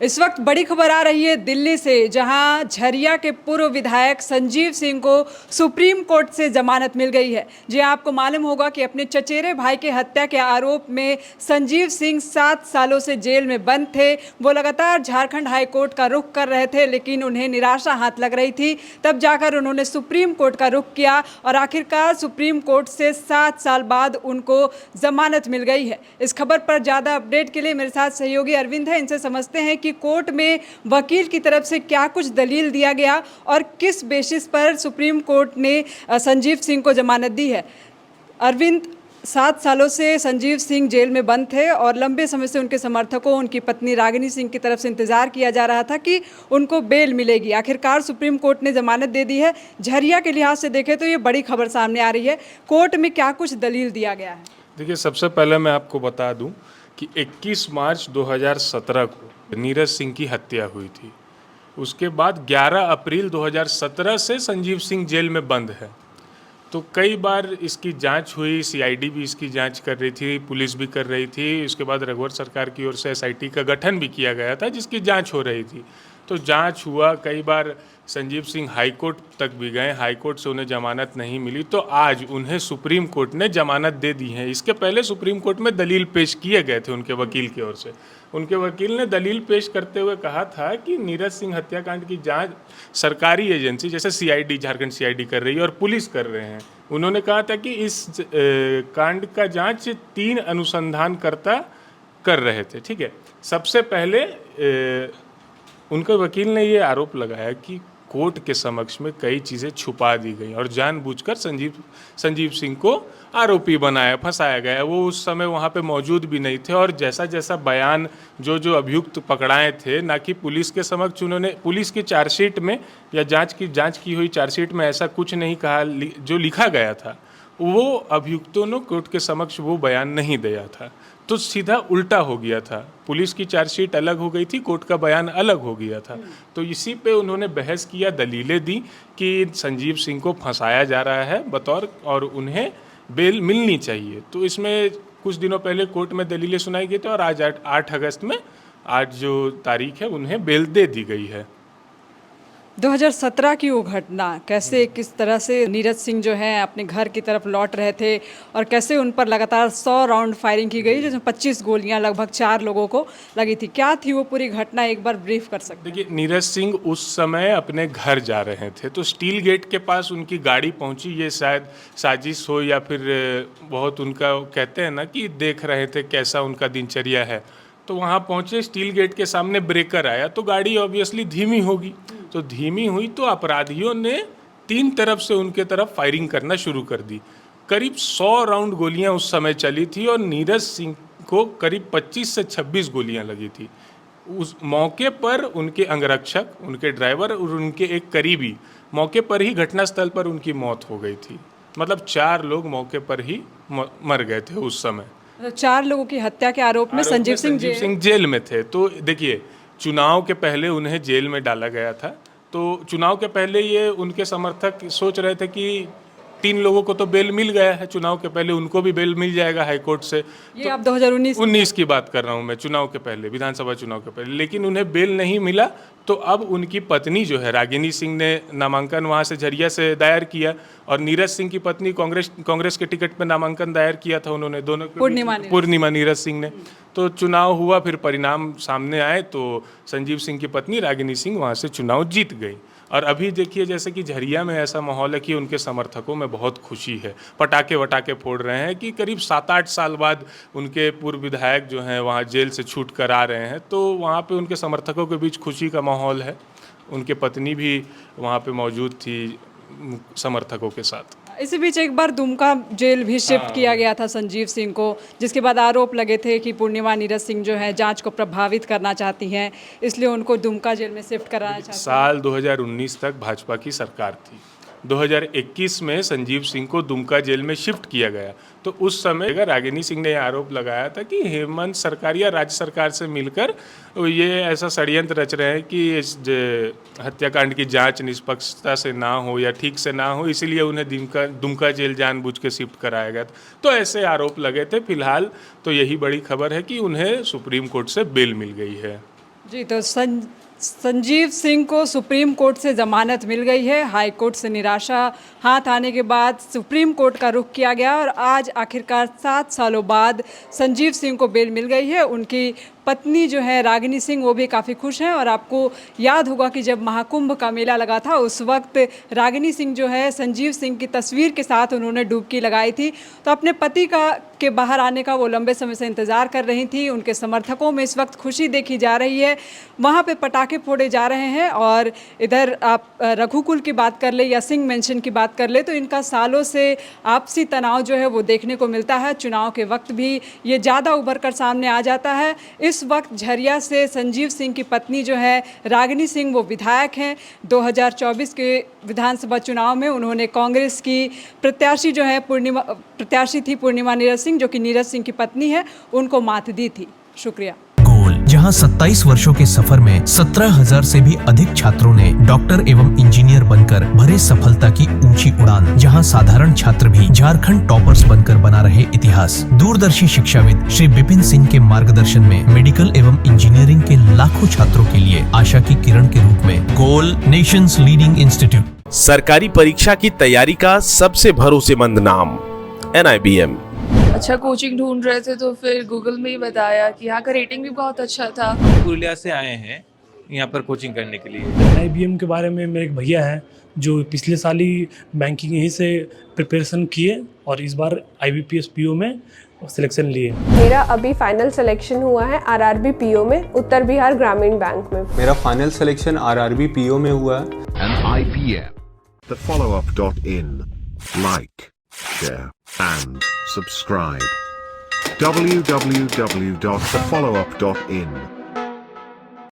इस वक्त बड़ी खबर आ रही है दिल्ली से, जहां झरिया के पूर्व विधायक संजीव सिंह को सुप्रीम कोर्ट से जमानत मिल गई है। जी, आपको मालूम होगा कि अपने चचेरे भाई के हत्या के आरोप में संजीव सिंह 7 सालों से जेल में बंद थे। वो लगातार झारखंड हाई कोर्ट का रुख कर रहे थे, लेकिन उन्हें निराशा हाथ लग रही थी। तब जाकर उन्होंने सुप्रीम कोर्ट का रुख किया और आखिरकार सुप्रीम कोर्ट से 7 साल बाद उनको जमानत मिल गई है। इस खबर पर ज़्यादा अपडेट के लिए मेरे साथ सहयोगी अरविंद है। इनसे समझते हैं कि कोर्ट में वकील की तरफ से क्या कुछ दलील दिया गया और किस बेसिस पर सुप्रीम कोर्ट ने संजीव सिंह को जमानत दी है। अरविंद, 7 सालों से संजीव सिंह जेल में बंद थे और लंबे समय से उनके समर्थकों, उनकी पत्नी रागिनी सिंह की तरफ से इंतजार किया जा रहा था कि उनको बेल मिलेगी। आखिरकार सुप्रीम कोर्ट ने जमानत दे दी है। झरिया के लिहाज से देखें तो ये बड़ी खबर सामने आ रही है। कोर्ट में क्या कुछ दलील दिया गया है? देखिए, सबसे पहले मैं आपको बता दूं कि 21 मार्च 2017 को नीरज सिंह की हत्या हुई थी। उसके बाद 11 अप्रैल 2017 से संजीव सिंह जेल में बंद है। तो कई बार इसकी जांच हुई, सीआईडी भी इसकी जांच कर रही थी, पुलिस भी कर रही थी। उसके बाद रघुवर सरकार की ओर से एसआईटी का गठन भी किया गया था जिसकी जांच हो रही थी। तो जांच हुआ, कई बार संजीव सिंह हाई कोर्ट तक भी गए, हाई कोर्ट से उन्हें जमानत नहीं मिली। तो आज उन्हें सुप्रीम कोर्ट ने जमानत दे दी है। इसके पहले सुप्रीम कोर्ट में दलील पेश किए गए थे उनके वकील की ओर से। उनके वकील ने दलील पेश करते हुए कहा था कि नीरज सिंह हत्याकांड की जांच सरकारी एजेंसी जैसे सीआईडी, झारखंड सीआईडी कर रही है और पुलिस कर रहे हैं। उन्होंने कहा था कि इस कांड का जांच 3 अनुसंधानकर्ता कर रहे थे। ठीक है, सबसे पहले उनके वकील ने ये आरोप लगाया कि कोर्ट के समक्ष में कई चीज़ें छुपा दी गई और जानबूझकर संजीव सिंह को आरोपी बनाया, फंसाया गया। वो उस समय वहाँ पे मौजूद भी नहीं थे और जैसा जैसा बयान जो अभियुक्त पकड़ाए थे, ना कि पुलिस के समक्ष उन्होंने, पुलिस की चार्जशीट में या जांच की हुई चार्जशीट में ऐसा कुछ नहीं कहा। जो लिखा गया था वो अभियुक्तों ने कोर्ट के समक्ष वो बयान नहीं दिया था। तो सीधा उल्टा हो गया था, पुलिस की चार्जशीट अलग हो गई थी, कोर्ट का बयान अलग हो गया था। तो इसी पे उन्होंने बहस किया, दलीलें दी कि संजीव सिंह को फंसाया जा रहा है बतौर, और उन्हें बेल मिलनी चाहिए। तो इसमें कुछ दिनों पहले कोर्ट में दलीलें सुनाई गई थी और आज 8 अगस्त में, आज जो तारीख है, उन्हें बेल दे दी गई है। 2017 की वो घटना, कैसे किस तरह से नीरज सिंह जो है अपने घर की तरफ लौट रहे थे और कैसे उन पर लगातार 100 राउंड फायरिंग की गई, जिसमें 25 गोलियां लगभग 4 लोगों को लगी थी। क्या थी वो पूरी घटना, एक बार ब्रीफ कर सकते हैं? देखिए, नीरज सिंह उस समय अपने घर जा रहे थे तो स्टील गेट के पास उनकी गाड़ी पहुंची। ये शायद साजिश हो या फिर बहुत, उनका कहते हैं ना कि देख रहे थे कैसा उनका दिनचर्या है। तो वहाँ पहुँचे, स्टील गेट के सामने ब्रेकर आया तो गाड़ी ऑब्वियसली धीमी होगी। तो धीमी हुई तो अपराधियों ने 3 तरफ से उनके तरफ फायरिंग करना शुरू कर दी। करीब 100 राउंड गोलियां उस समय चली थी और नीरज सिंह को करीब 25 से 26 गोलियां लगी थी। उस मौके पर उनके अंगरक्षक, उनके ड्राइवर और उनके एक करीबी, मौके पर ही घटनास्थल पर उनकी मौत हो गई थी। मतलब 4 लोग मौके पर ही मर गए थे उस समय। 4 लोगों की हत्या के आरोप में संजीव सिंह जेल में थे। तो देखिए, चुनाव के पहले उन्हें जेल में डाला गया था। तो चुनाव के पहले ये उनके समर्थक सोच रहे थे कि 3 लोगों को तो बेल मिल गया है, चुनाव के पहले उनको भी बेल मिल जाएगा हाईकोर्ट से। ये तो आप 2019 की बात कर रहा हूँ मैं, चुनाव के पहले, विधानसभा चुनाव के पहले। लेकिन उन्हें बेल नहीं मिला। तो अब उनकी पत्नी जो है रागिनी सिंह ने नामांकन वहाँ से झरिया से दायर किया और नीरज सिंह की पत्नी कांग्रेस के टिकट पर नामांकन दायर किया था उन्होंने, दोनों पूर्णिमा नीरज सिंह ने। तो चुनाव हुआ, फिर परिणाम सामने आए तो संजीव सिंह की पत्नी रागिनी सिंह वहाँ से चुनाव जीत गई। और अभी देखिए, जैसे कि झरिया में ऐसा माहौल है कि उनके समर्थकों में बहुत खुशी है, पटाखे वटाखे फोड़ रहे हैं कि करीब 7-8 साल बाद उनके पूर्व विधायक जो हैं वहाँ जेल से छूट कर आ रहे हैं। तो वहाँ पे उनके समर्थकों के बीच खुशी का माहौल है। उनके पत्नी भी वहाँ पे मौजूद थी समर्थकों के साथ। इसी बीच एक बार दुमका जेल भी शिफ्ट किया गया था संजीव सिंह को, जिसके बाद आरोप लगे थे कि पूर्णिमा नीरज सिंह जो है जांच को प्रभावित करना चाहती हैं, इसलिए उनको दुमका जेल में शिफ्ट कराना चाहती हैं। साल 2019 तक भाजपा की सरकार थी। 2021 में संजीव सिंह को दुमका जेल में शिफ्ट किया गया। तो उस समय रागिनी सिंह ने यह आरोप लगाया था कि हेमंत सरकार या राज्य सरकार से मिलकर ये ऐसा षड्यंत्र रच रहे हैं कि इस हत्याकांड की जांच निष्पक्षता से ना हो या ठीक से ना हो, इसीलिए उन्हें दुमका जेल जानबूझ के शिफ्ट कराया गया था। तो ऐसे आरोप लगे थे। फिलहाल तो यही बड़ी खबर है कि उन्हें सुप्रीम कोर्ट से बेल मिल गई है। जी, तो संजीव सिंह को सुप्रीम कोर्ट से जमानत मिल गई है। हाई कोर्ट से निराशा हाथ आने के बाद सुप्रीम कोर्ट का रुख किया गया और आज आखिरकार 7 सालों बाद संजीव सिंह को बेल मिल गई है। उनकी पत्नी जो है रागिनी सिंह, वो भी काफ़ी खुश हैं। और आपको याद होगा कि जब महाकुंभ का मेला लगा था उस वक्त रागिनी सिंह जो है संजीव सिंह की तस्वीर के साथ उन्होंने डुबकी लगाई थी। तो अपने पति के बाहर आने का वो लंबे समय से इंतज़ार कर रही थी। उनके समर्थकों में इस वक्त खुशी देखी जा रही है। वहाँ पे पटाखे फोड़े जा रहे हैं। और इधर आप रघुकुल की बात कर ले या सिंह मेंशन की बात कर ले तो इनका सालों से आपसी तनाव जो है वो देखने को मिलता है। चुनाव के वक्त भी ये ज़्यादा उभर कर सामने आ जाता है। इस वक्त झरिया से संजीव सिंह की पत्नी जो है रागिनी सिंह, वो विधायक हैं। 2024 के विधानसभा चुनाव में उन्होंने कांग्रेस की प्रत्याशी जो है प्रत्याशी थी पूर्णिमा नीरज सिंह, जो कि नीरज सिंह की पत्नी है, उनको मात दी थी। शुक्रिया। जहां 27 वर्षों के सफर में 17,000 से भी अधिक छात्रों ने डॉक्टर एवं इंजीनियर बनकर भरे सफलता की ऊंची उड़ान। जहां साधारण छात्र भी झारखंड टॉपर्स बनकर बना रहे इतिहास। दूरदर्शी शिक्षाविद श्री विपिन सिंह के मार्गदर्शन में मेडिकल एवं इंजीनियरिंग के लाखों छात्रों के लिए आशा की किरण के रूप में गोल नेशंस लीडिंग इंस्टीट्यूट। सरकारी परीक्षा की तैयारी का सबसे भरोसेमंद नाम NIBM। अच्छा कोचिंग ढूंढ रहे थे तो फिर गूगल में ही बताया कि यहाँ का रेटिंग भी बहुत अच्छा था। पुरुलिया से आए हैं यहाँ पर कोचिंग करने के लिए। IBM के बारे में मेरे एक भैया हैं जो पिछले साल ही बैंकिंग यहीं से प्रिपरेशन किए और इस बार IBPS PO में सिलेक्शन लिए। मेरा अभी फाइनल सिलेक्शन हुआ है RRB PO में, उत्तर बिहार ग्रामीण बैंक में। मेरा फाइनल सिलेक्शन RRB PO में हुआ है। IBM, thefollowup.in. Like, share and subscribe. www.thefollowup.in